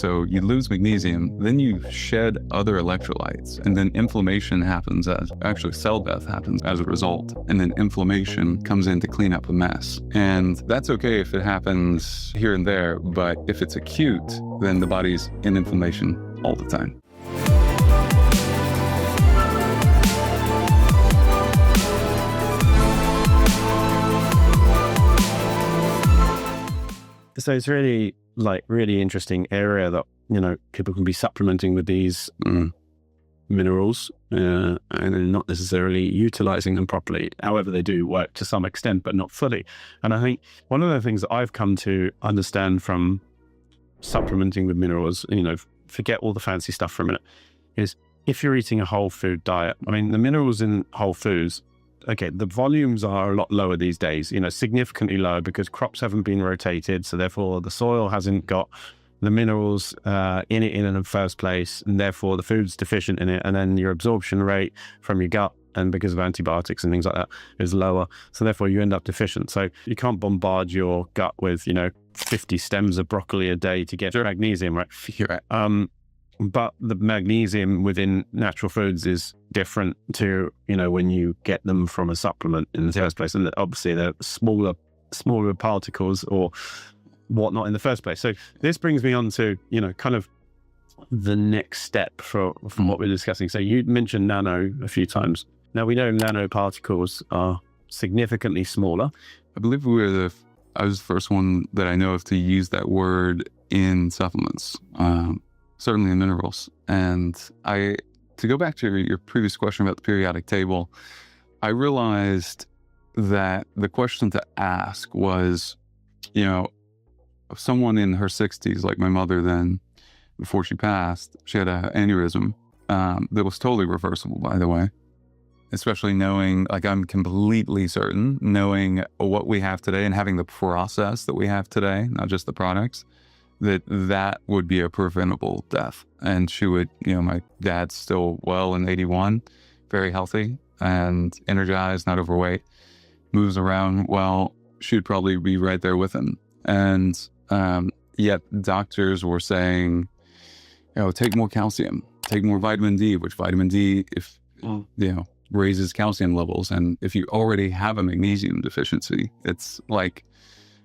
So you lose magnesium, then you shed other electrolytes, and then inflammation happens actually cell death happens as a result. And then inflammation comes in to clean up a mess. And that's okay if it happens here and there, but if it's acute, then the body's in inflammation all the time. So it's really interesting area that, people can be supplementing with these minerals and not necessarily utilizing them properly. However, they do work to some extent, but not fully. And I think one of the things that I've come to understand from supplementing with minerals, forget all the fancy stuff for a minute, is if you're eating a whole food diet, the minerals in whole foods, okay, the volumes are a lot lower these days, significantly lower because crops haven't been rotated. So therefore the soil hasn't got the minerals in it in the first place. And therefore the food's deficient in it. And then your absorption rate from your gut, and because of antibiotics and things like that, is lower. So therefore you end up deficient. So you can't bombard your gut with, 50 stems of broccoli a day to get magnesium, right? But the magnesium within natural foods is different to, when you get them from a supplement in the first place. And obviously they're smaller particles or whatnot in the first place. So this brings me on to, kind of the next step from what we're discussing. So you mentioned nano a few times. Now we know nanoparticles are significantly smaller. I believe I was the first one that I know of to use that word in supplements. Certainly in minerals. And to go back to your previous question about the periodic table, I realized that the question to ask was, someone in her 60s, like my mother then, before she passed, she had an aneurysm that was totally reversible, by the way, especially knowing, I'm completely certain, knowing what we have today and having the process that we have today, not just the products, that would be a preventable death. And she would, my dad's still well in 81, very healthy and energized, not overweight, moves around well. She'd probably be right there with him. And yet doctors were saying, take more calcium, take more vitamin D, which vitamin D, raises calcium levels. And if you already have a magnesium deficiency, it's like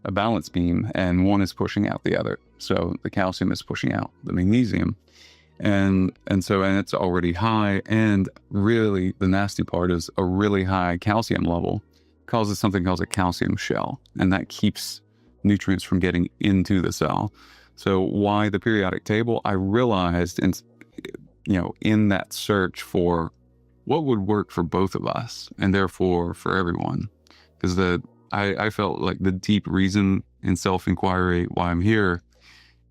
a balance beam, and one is pushing out the other. So the calcium is pushing out the magnesium, and it's already high. And really, the nasty part is a really high calcium level causes something called a calcium shell, and that keeps nutrients from getting into the cell. So why the periodic table? I realized, in that search for what would work for both of us, and therefore for everyone, because I felt like the deep reason in self-inquiry why I'm here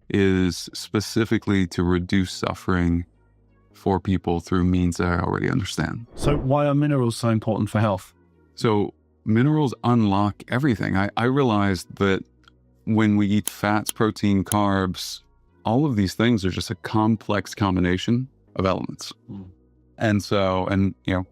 is specifically to reduce suffering for people through means that I already understand. So why are minerals so important for health? So minerals unlock everything. I realized that when we eat fats, protein, carbs, all of these things are just a complex combination of elements. And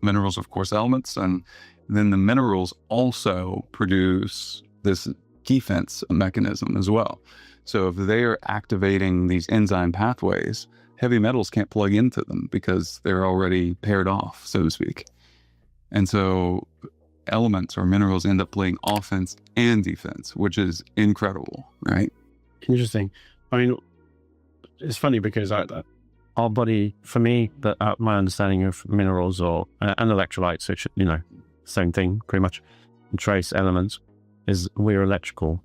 minerals, of course, elements, and then the minerals also produce this defense mechanism as well. So if they are activating these enzyme pathways, heavy metals can't plug into them because they're already paired off, so to speak. And so elements or minerals end up playing offense and defense, which is incredible, right? Interesting. It's funny because our body, for me, my understanding of minerals and electrolytes, which, same thing, pretty much, trace elements, is we're electrical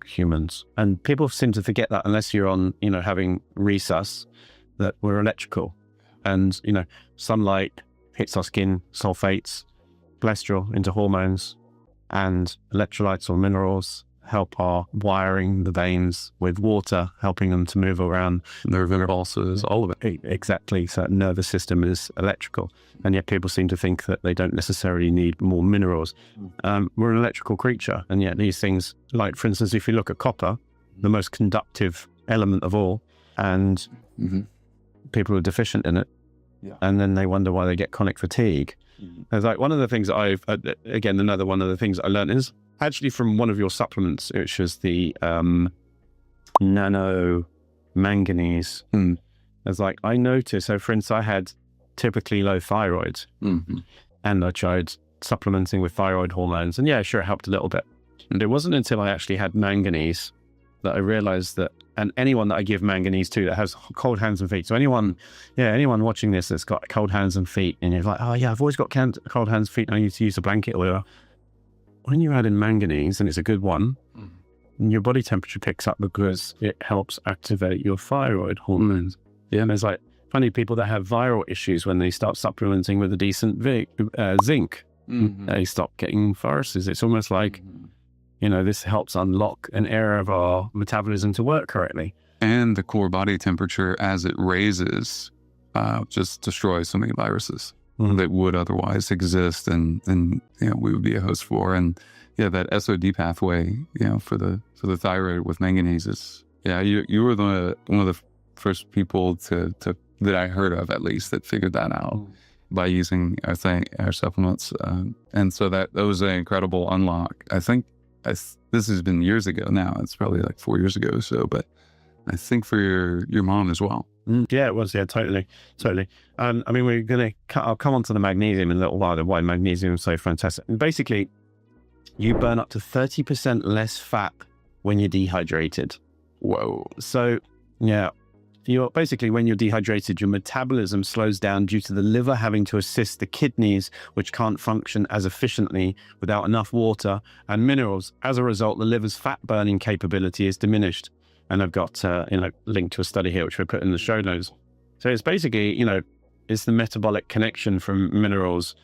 humans. And people seem to forget that unless you're on, having resus, that we're electrical. And, sunlight hits our skin, sulfates, cholesterol into hormones, and electrolytes or minerals help our wiring the veins with water, helping them to move around. Nerve impulses, all of it. Exactly. So that nervous system is electrical. And yet people seem to think that they don't necessarily need more minerals. We're an electrical creature. And yet these things, like for instance, if you look at copper, the most conductive element of all, and people are deficient in it. Yeah. And then they wonder why they get chronic fatigue. It's like one of the things that another one of the things I learned is actually from one of your supplements, which was the nano manganese. It's like, I noticed, so for instance, I had typically low thyroid, and I tried supplementing with thyroid hormones, and yeah, sure, it helped a little bit. And it wasn't until I actually had manganese that I realized that, and anyone that I give manganese to that has cold hands and feet. So anyone watching this that's got cold hands and feet, and you're like, oh yeah, I've always got cold hands and feet, and I used to use a blanket oil. When you add in manganese, and it's a good one, your body temperature picks up because it helps activate your thyroid hormones. Yeah, and there's like funny people that have viral issues when they start supplementing with a decent zinc, they stop getting viruses. It's almost like, this helps unlock an area of our metabolism to work correctly. And the core body temperature, as it raises, just destroys so many viruses that would otherwise exist, and we would be a host for. And yeah, that SOD pathway, for the thyroid with manganese is, you were one of the first people that I heard of, at least, that figured that out by using our supplements. And so that was an incredible unlock. I think this has been years ago now. It's probably like 4 years ago or so, but I think for your mom as well. Yeah, it was. Yeah, totally. I mean, I'll come on to the magnesium in a little while, why magnesium is so fantastic. And basically, you burn up to 30% less fat when you're dehydrated. Whoa. So, yeah, when you're dehydrated, your metabolism slows down due to the liver having to assist the kidneys, which can't function as efficiently without enough water and minerals. As a result, the liver's fat burning capability is diminished. And I've got linked to a study here, which we put in the show notes. So it's basically, it's the metabolic connection from minerals.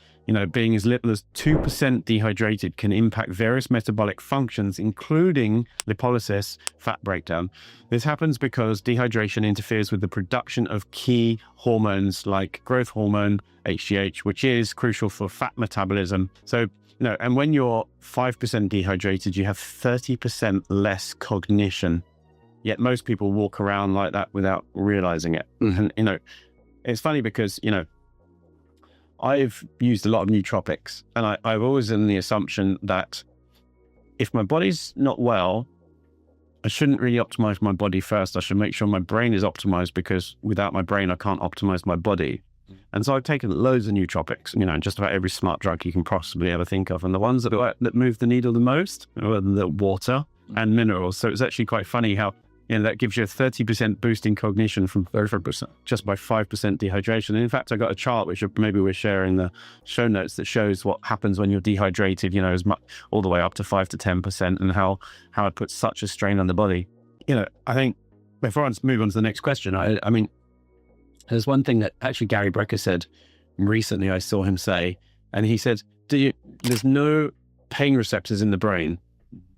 Being as little as 2% dehydrated can impact various metabolic functions, including lipolysis, fat breakdown. This happens because dehydration interferes with the production of key hormones like growth hormone, HGH, which is crucial for fat metabolism. So, and when you're 5% dehydrated, you have 30% less cognition. Yet most people walk around like that without realizing it. And, it's funny because, I've used a lot of nootropics, and I've always in the assumption that if my body's not well, I shouldn't really optimize my body first. I should make sure my brain is optimized, because without my brain, I can't optimize my body. And so I've taken loads of nootropics, just about every smart drug you can possibly ever think of. And the ones that move the needle the most are the water and minerals. So it's actually quite funny how that gives you a 30% boost in cognition from 30% just by 5% dehydration. And in fact, I got a chart, which maybe we'll share in the show notes, that shows what happens when you're dehydrated, as much all the way up to 5 to 10%, and how it puts such a strain on the body. I think before I move on to the next question, I mean, there's one thing that actually Gary Brecker said recently. I saw him say, and he said, there's no pain receptors in the brain,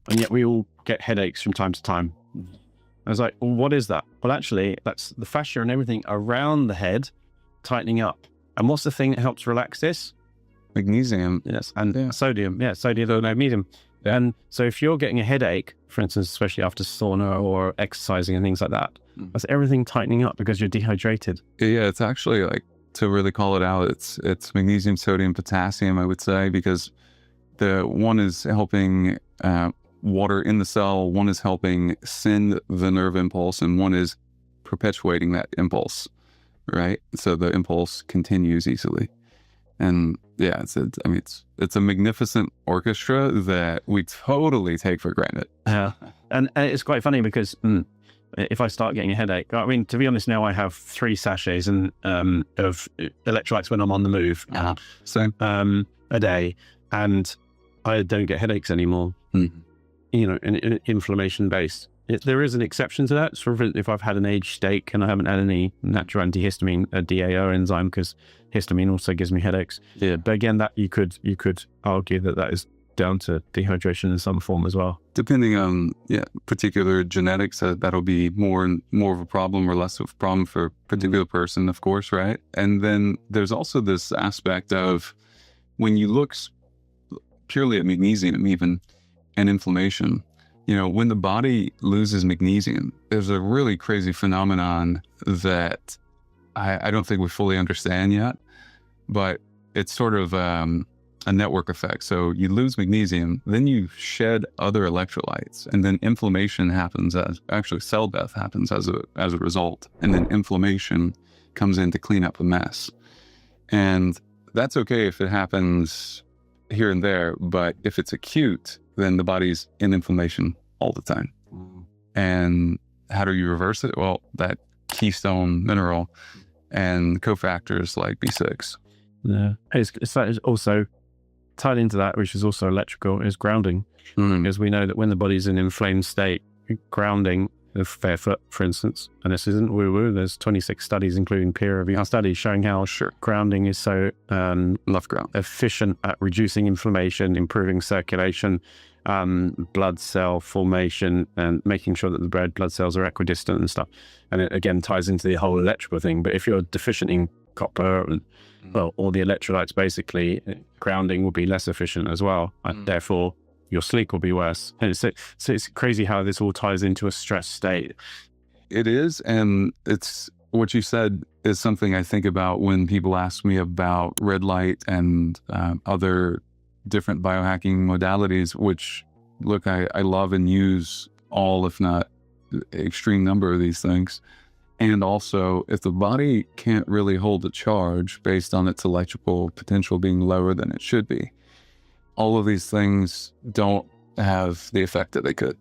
and yet we all get headaches from time to time. I was like, well, what is that? Well, actually, that's the fascia and everything around the head tightening up. And what's the thing that helps relax this? Magnesium. Yes, and sodium. Yeah, sodium or magnesium. And so if you're getting a headache, for instance, especially after sauna or exercising and things like that, that's everything tightening up because you're dehydrated. Yeah, it's actually, like, to really call it out, it's magnesium, sodium, potassium, I would say, because the one is helping water in the cell, one is helping send the nerve impulse, and one is perpetuating that impulse, right? So the impulse continues easily. And yeah, it's a magnificent orchestra that we totally take for granted. Yeah, and it's quite funny because if I start getting a headache, I mean, to be honest, now I have 3 sachets of electrolytes when I'm on the move, a day, and I don't get headaches anymore. And inflammation based. There is an exception to that. So if I've had an age steak and I haven't had any natural antihistamine, a DAO enzyme, because histamine also gives me headaches. Yeah. But again, that you could argue that is down to dehydration in some form as well. Depending on particular genetics, that'll be more of a problem or less of a problem for a particular person, of course, right? And then there's also this aspect of when you look purely at magnesium even, and inflammation, when the body loses magnesium, there's a really crazy phenomenon that I don't think we fully understand yet, but it's sort of a network effect. So you lose magnesium, then you shed other electrolytes, and then inflammation happens actually cell death happens as a result. And then inflammation comes in to clean up a mess. And that's okay if it happens here and there, but if it's acute, then the body's in inflammation all the time. And how do you reverse it? Well, that keystone mineral and cofactors like B6. Yeah. It's also tied into that, which is also electrical, is grounding. Because we know that when the body's in an inflamed state, grounding of barefoot, for instance, and this isn't woo-woo, there's 26 studies, including peer-reviewed studies, showing how grounding is so efficient at reducing inflammation, improving circulation, blood cell formation, and making sure that the red blood cells are equidistant and stuff. And it again ties into the whole electrical thing. But if you're deficient in copper, well, all the electrolytes, basically, grounding will be less efficient as well. And therefore, your sleep will be worse. And so it's crazy how this all ties into a stress state. It is. And it's what you said is something I think about when people ask me about red light and other different biohacking modalities, which, look, I love and use all, if not extreme number of these things. And also, if the body can't really hold a charge based on its electrical potential being lower than it should be, all of these things don't have the effect that they could.